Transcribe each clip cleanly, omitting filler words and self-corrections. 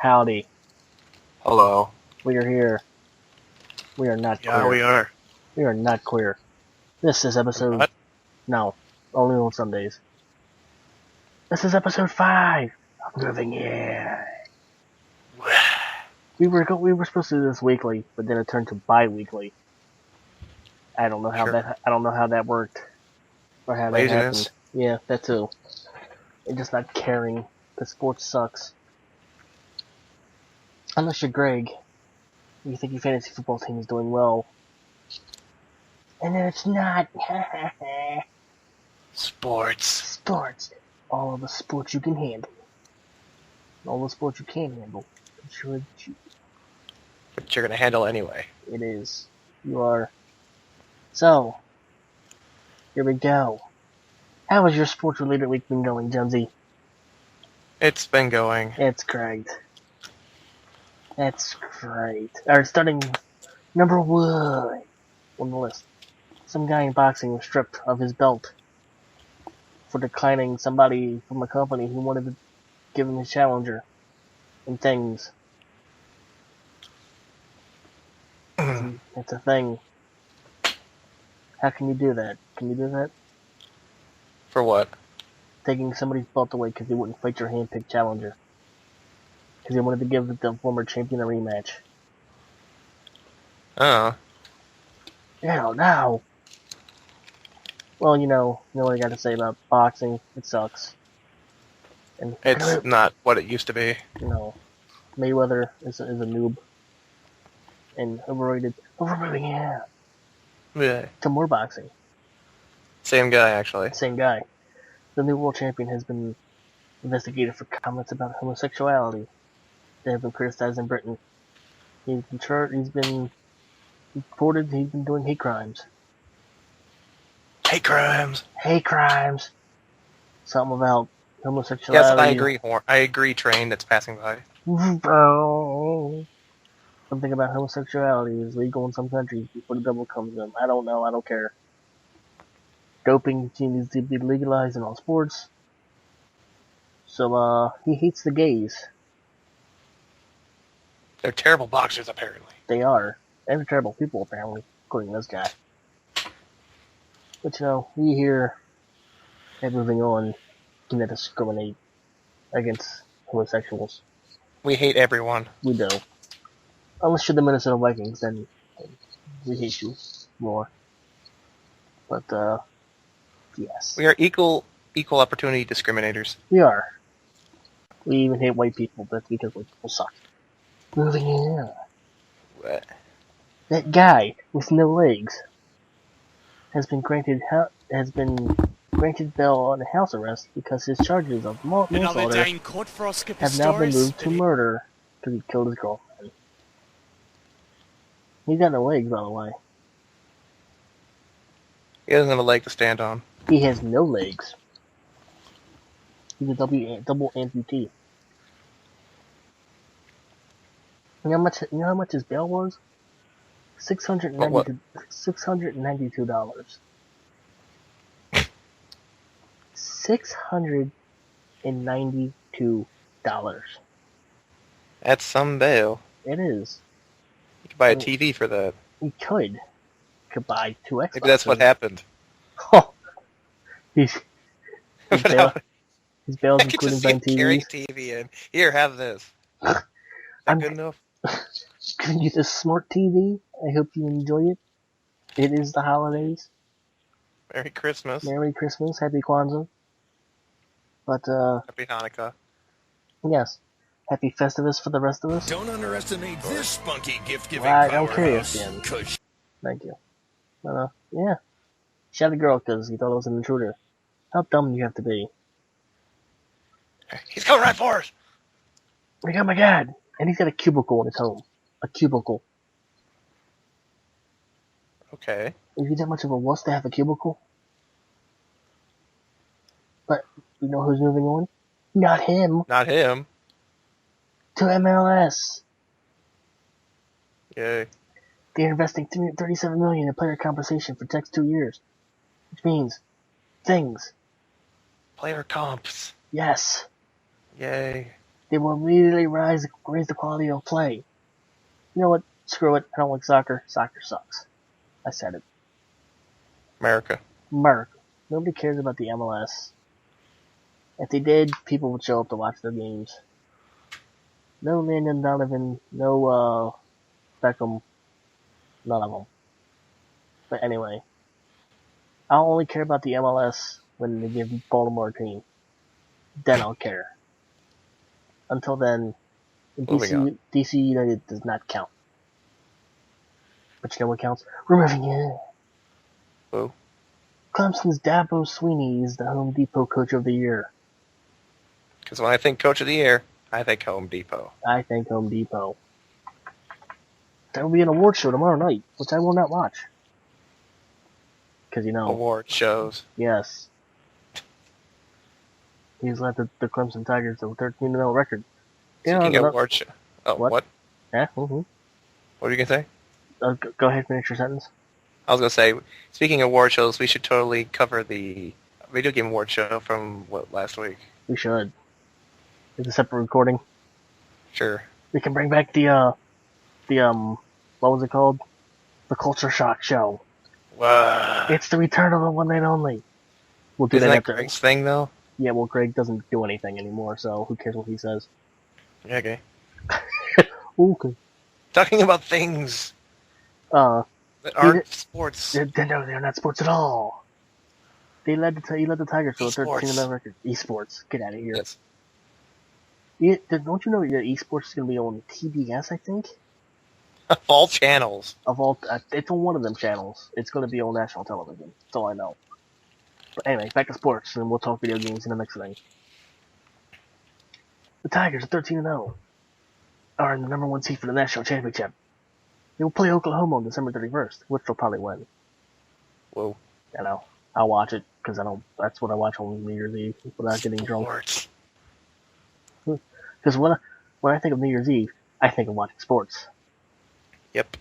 Howdy. Hello. We are here. We are not Yeah, queer. we are. We are not queer. This is episode... What? No. Only on Sundays. This is episode 5 of Moving In. We were supposed to do this weekly, but then it turned to bi-weekly. I don't know how that worked. Or how that Laziness. happened. Yeah, that too. And just not caring, because sports sucks. Unless you're Greg. You think your fantasy football team is doing well. And then it's not. Sports. Sports. All of the sports you can handle. All the sports you can't handle. But you're gonna handle anyway. It is. You are. So, here we go. How has your sports-related week been going, Jonesy? It's been going. It's great. That's great. Alright, starting number 1 on the list. Some guy in boxing was stripped of his belt for declining somebody from a company who wanted to give him his challenger and things. It's a thing. How can you do that? Can you do that? For what? Taking somebody's belt away because they wouldn't fight your hand-picked challenger. Because they wanted to give the former champion a rematch. Oh. Hell no! Well, you know what I gotta say about boxing. It sucks. And It's not what it used to be. No. Mayweather is a noob. And overrated. Yeah. Yeah. To more boxing. Same guy, actually. Same guy. The new world champion has been investigated for comments about homosexuality. They have been criticized in Britain. He's been reported he's been doing hate crimes. Hate crimes. Hate crimes. Something about homosexuality. Yes, I agree, train that's passing by. Something about homosexuality is legal in some countries before the bill comes in. I don't know. I don't care. Doping needs to be legalized in all sports. So, he hates the gays. They're terrible boxers, apparently. They are. And they're terrible people, apparently, according to this guy. But, we here, and moving on, do not discriminate against homosexuals. We hate everyone. We do. Unless you're the Minnesota Vikings, then we hate you more. But, yes. We are equal opportunity discriminators. We are. We even hate white people, but because white people suck. Moving on. What? That guy with no legs has been granted bail on house arrest because his charges of manslaughter have now been moved to murder because he killed his girlfriend. He's got no legs, by the way. He doesn't have a leg to stand on. He has no legs. He's a double amputee. You know how much his bail was? $692. $692. That's some bail. It is. You could buy a TV for that. He could buy 2 Xboxes. Maybe that's what happened. Oh, his bail's including buying TVs. Carry TV in. Here, have this. Not good enough. Can you get a smart TV? I hope you enjoy it. It is the holidays. Merry Christmas. Merry Christmas. Happy Kwanzaa. But, Happy Hanukkah. Yes. Happy Festivus for the rest of us. Don't underestimate this spunky gift-giving I'm curious, powerhouse. Dan. Thank you. Yeah. Shot a girl because he thought it was an intruder. How dumb do you have to be? He's coming right for us! Oh my god! And he's got a cubicle in his home. A cubicle. Okay. Is he that much of a wuss to have a cubicle? But, you know who's moving on? Not him. Not him. To MLS. Yay. They're investing $37 million in player compensation for the next 2 years. Which means things. Player comps. Yes. Yay. they will immediately raise the quality of play. You know what? Screw it. I don't like soccer. Soccer sucks. I said it. America. America. Nobody cares about the MLS. If they did, people would show up to watch their games. No Landon Donovan, no Beckham, none of them. But anyway, I'll only care about the MLS when they give Baltimore a team. Then I'll care. Until then, Moving on. DC United does not count. But you know what counts? Removing it. Who? Clemson's Dabo Sweeney is the Home Depot Coach of the Year. Because when I think Coach of the Year, I think Home Depot. I think Home Depot. There will be an award show tomorrow night, which I will not watch. Because, Award shows. Yes. He's led the Clemson Tigers to a 13-0 record. Speaking of award show. Oh, what? Yeah, mm-hmm. What were you going to say? Go ahead, finish your sentence. I was going to say, speaking of award shows, we should totally cover the video game award show from, last week? We should. It's a separate recording. Sure. We can bring back the what was it called? The Culture Shock Show. Wow. It's the return of the one night only. We'll do Isn't that that after. Greg's thing, though? Yeah, well, Greg doesn't do anything anymore, so who cares what he says? Yeah, okay. Okay. Talking about things that aren't sports. They're not sports at all. He led the Tigers to a Esports. 13-0 record. Esports. Get out of here. Yes. Don't you know that esports is going to be on TBS, I think? Of all channels. It's on one of them channels. It's going to be on national television. That's all I know. But anyway, back to sports, and we'll talk video games in the next thing. The Tigers are 13-0. Are in the number 1 seed for the national championship. They will play Oklahoma on December 31st, which they'll probably win. Whoa. I'll watch it, because that's what I watch on New Year's Eve, without getting drunk. Sports. Because when I think of New Year's Eve, I think of watching sports. Yep.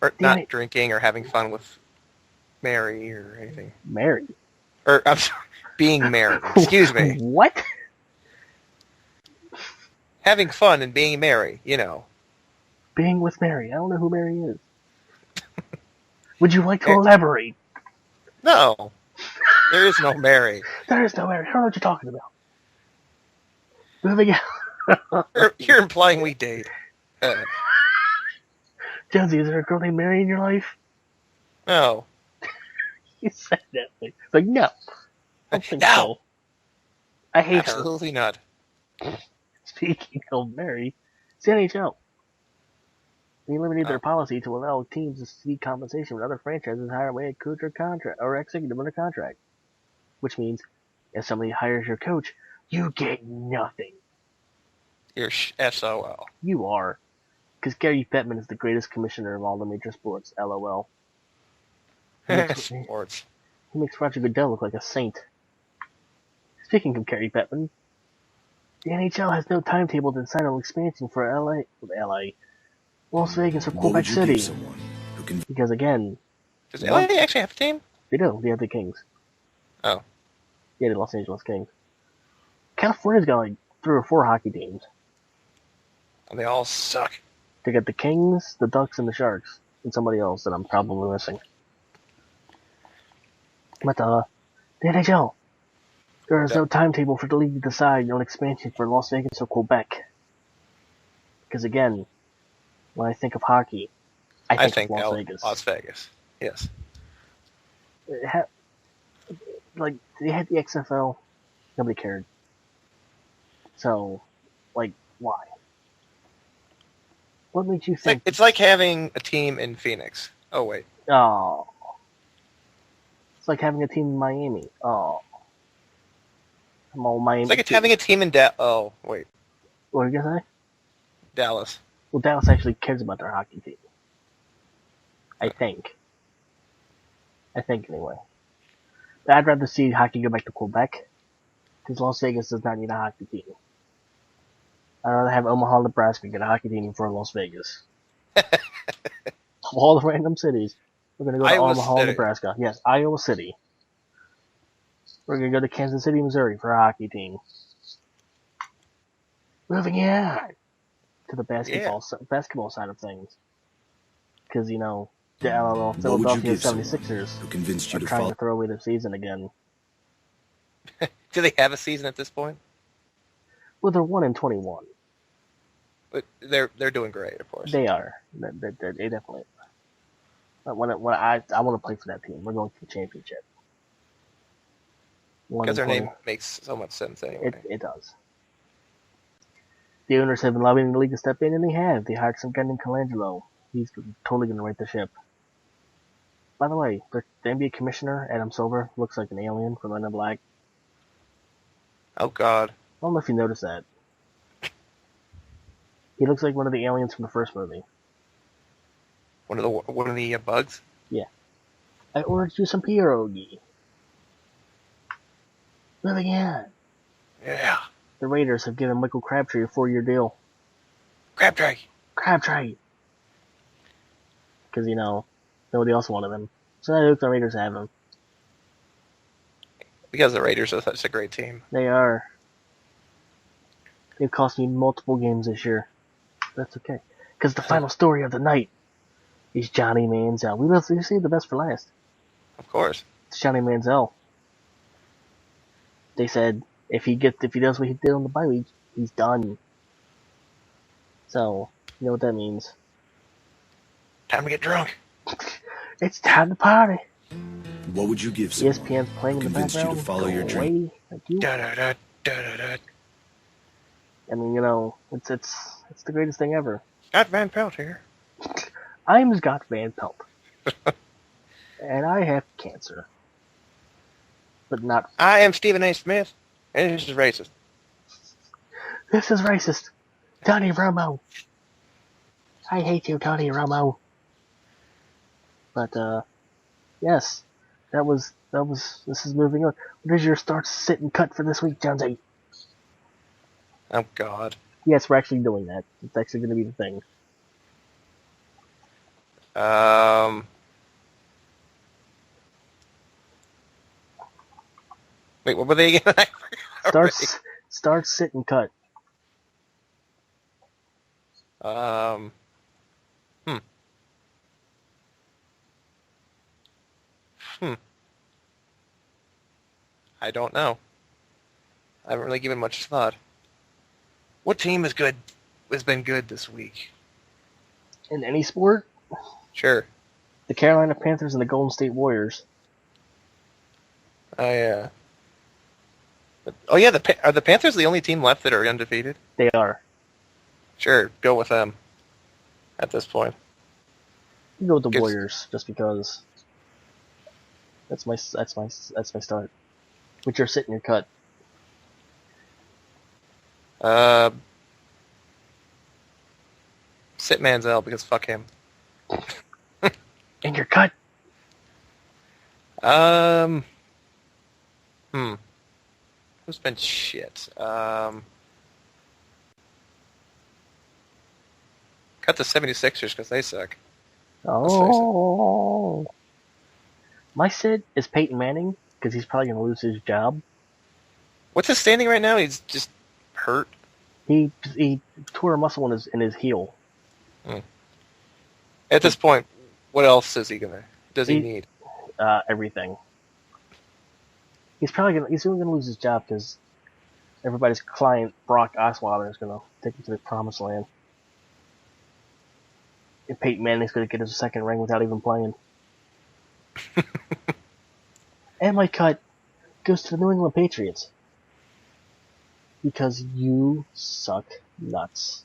Or not drinking or having fun with Mary or anything. Mary? Or, I'm sorry, being married. Excuse me. What? Having fun and being merry, Being with Mary. I don't know who Mary is. Would you like to elaborate? No. There is no Mary. There is no Mary. I don't know what you're talking about. Moving on. You're implying we date. Jonesy, is there a girl named Mary in your life? No. You said that. Like, no. I don't think No. so. I hate Absolutely not. her. Speaking of Mary, it's the NHL. They eliminated their policy to allow teams to seek compensation when other franchises hire away a coach or contract or executive under contract. Which means, if somebody hires your coach, you get nothing. You're SOL. You are. Because Gary Bettman is the greatest commissioner of all the major sports, LOL. Sports. He makes Roger Goodell look like a saint. Speaking of Gary Bettman, the NHL has no timetable to sign an expansion for Las Vegas, or Quebec City. Because again... Does LA actually have a team? They do. They have the Kings. Oh. Yeah, the Los Angeles Kings. California's got like 3 or 4 hockey teams. And they all suck. They got the Kings, the Ducks, and the Sharks. And somebody else that I'm probably missing. But the NHL, there is no timetable for the league to decide on expansion for Las Vegas or Quebec. Because again, when I think of hockey, I think of Las Vegas. Las Vegas, yes. They had the XFL, nobody cared. So, why? What makes you think? It's like having a team in Phoenix. Oh, wait. Oh. It's like having a team in Miami. Oh. I'm all Miami. It's like having a team in Oh, wait. What are you going to say? Dallas. Well, Dallas actually cares about their hockey team. I think. Anyway. But I'd rather see hockey go back to Quebec, because Las Vegas does not need a hockey team. I'd rather have Omaha, Nebraska get a hockey team before Las Vegas. Of all the random cities, we're going to go to Omaha, Nebraska. Yes, Iowa City. We're going to go to Kansas City, Missouri for a hockey team. Moving on to the Yeah. basketball side of things. Because, you know, the I don't know, What would you Philadelphia give someone 76ers who convinced you are to trying follow? to throw away their season again. Do they have a season at this point? Well, they're 1-21. But they're doing great, of course. They are. They definitely are. I want to play for that team. We're going to the championship. Because their 1-20. name makes so much sense anyway. It does. The owners have been lobbying the league to step in, and they have. They hired some guy named Colangelo. He's totally going to right the ship. By the way, the NBA commissioner, Adam Silver, looks like an alien from Men in Black. Oh God. I don't know if you noticed that. He looks like one of the aliens from the first movie. One of the bugs. Yeah. I ordered you some pierogi. Moving on. Yeah. The Raiders have given Michael Crabtree a 4-year deal. Crabtree. Crabtree! Because, you know, nobody else wanted him. So I hope the Raiders have him. Because the Raiders are such a great team. They are. They've cost me multiple games this year. That's okay. Because the final story of the night is Johnny Manziel. We saved the best for last. Of course. It's Johnny Manziel. They said if he does what he did on the bye week, he's done. So, you know what that means. Time to get drunk. It's time to party. What would you give someone ESPN's playing who in the convinced you background. to follow your Go dream? away. Thank you. Da da da da da. I mean, you know, it's the greatest thing ever. Got Van Pelt here. I'm Scott Van Pelt. And I have cancer. But not. I am Stephen A. Smith, and this is racist. This is racist. Tony Romo. I hate you, Tony Romo. But, yes. This is moving on. What is your start, sit, and cut for this week, Jonesy? Oh God. Yes, we're actually doing that. It's actually going to be the thing. Wait, what were they again? Start, sit, and cut. Hmm. I don't know. I haven't really given much thought. What team has been good this week? In any sport, Sure. the Carolina Panthers and the Golden State Warriors. Oh yeah. Are the Panthers the only team left that are undefeated? They are. Sure, go with them. At this point, You go with the Good. Warriors just because. That's my start. Which are sit and your cut. Sit Manziel because fuck him. And your cut. Who's been shit? Cut the 76ers because they suck. Oh. My sit is Peyton Manning because he's probably going to lose his job. What's his standing right now? He's just hurt. He tore a muscle in his heel. At this point, what else is he does he need? Everything. He's only gonna lose his job because everybody's client Brock Osweiler is gonna take him to the promised land. And Peyton Manning's gonna get his second ring without even playing. And my cut goes to the New England Patriots because you suck nuts.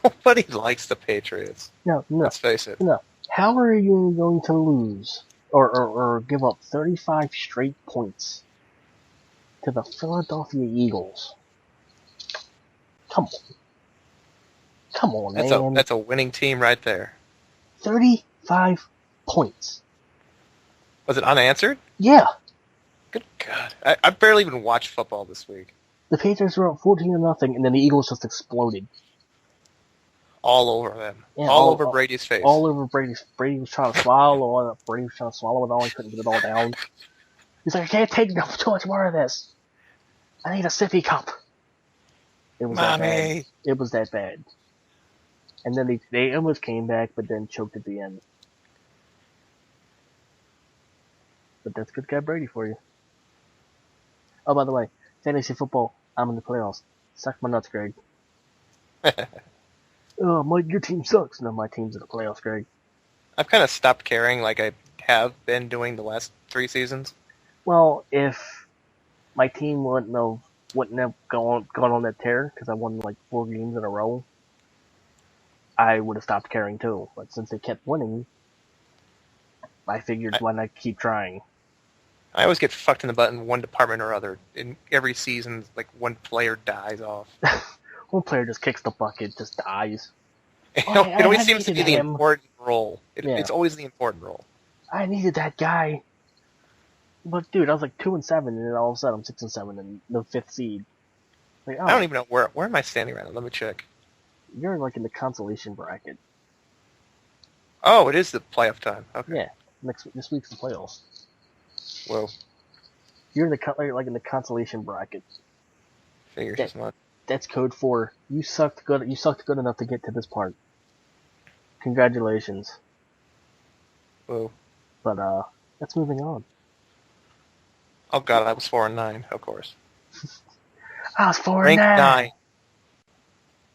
Nobody likes the Patriots. No. Let's face it. No. How are you going to lose or give up 35 straight points to the Philadelphia Eagles? Come on, man. That's a winning team right there. 35 points. Was it unanswered? Yeah. Good God. I barely even watched football this week. The Patriots were up 14-0, and then the Eagles just exploded. All over them. Yeah, all over Brady's face. All over Brady's. Brady was trying to swallow it. Brady was trying to swallow it all. He couldn't get it all down. He's like, I can't take too much more of this. I need a sippy cup. It was that bad. Mommy! It was that bad. And then they almost came back, but then choked at the end. But that's good guy Brady for you. Oh, by the way, fantasy football, I'm in the playoffs. Suck my nuts, Greg. Oh, Mike, your team sucks. No, my team's in the playoffs, Greg. I've kind of stopped caring like I have been doing the last 3 seasons. Well, if my team wouldn't have gone on that tear, because I won like 4 games in a row, I would have stopped caring too. But since they kept winning, I figured why not keep trying. I always get fucked in the butt in one department or other. In every season, like one player dies off. One player just kicks the bucket, just dies. It I always seems to be the him. important role. Yeah. It's always the important role. I needed that guy. But dude, I was like 2-7, and then all of a sudden I'm 6-7 and the 5th seed. Like, oh, I don't even know where am I standing right now. Let me check. You're like in the consolation bracket. Oh, it is the playoff time. Okay. Yeah, this week's the playoffs. Whoa. You're in the consolation bracket. Figures as much. That's code for you sucked good. You sucked good enough to get to this part. Congratulations. Whoa. But that's moving on. Oh god, I was 4-9, of course. I was 4-9. Rank 9.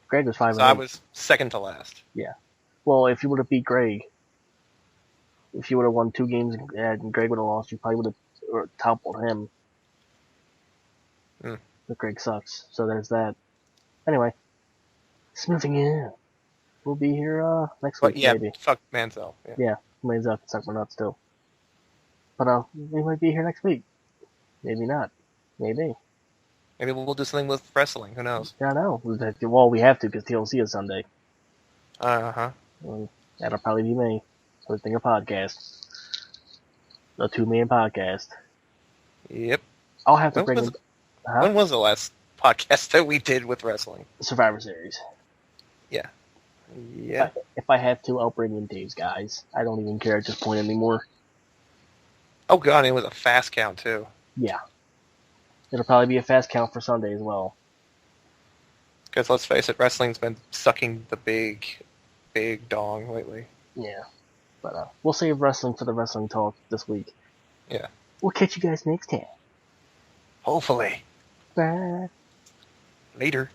Greg was 5-8. So I was second to last. Yeah. Well, if you would have beat Greg, if you would have won 2 games and Greg would have lost, you probably would have toppled him. But Greg sucks, so there's that. Anyway, it's moving in. We'll be here next week, maybe. Fuck Manziel. Yeah, Manziel can suck my nuts too. But we might be here next week. Maybe not. Maybe. Maybe we'll do something with wrestling. Who knows? Yeah, I know. Well, we have to because TLC is Sunday. Uh-huh. That'll probably be me. Hosting a podcast. A 2-man podcast. Yep. I'll have to bring in... When was the last podcast that we did with wrestling? Survivor Series. Yeah. Yeah. If I have to, I'll bring in Dave's guys. I don't even care at this point anymore. Oh god, it was a fast count too. Yeah. It'll probably be a fast count for Sunday as well. Because let's face it, wrestling's been sucking the big dong lately. Yeah. But we'll save wrestling for the wrestling talk this week. Yeah. We'll catch you guys next time. Hopefully. Bye. Later.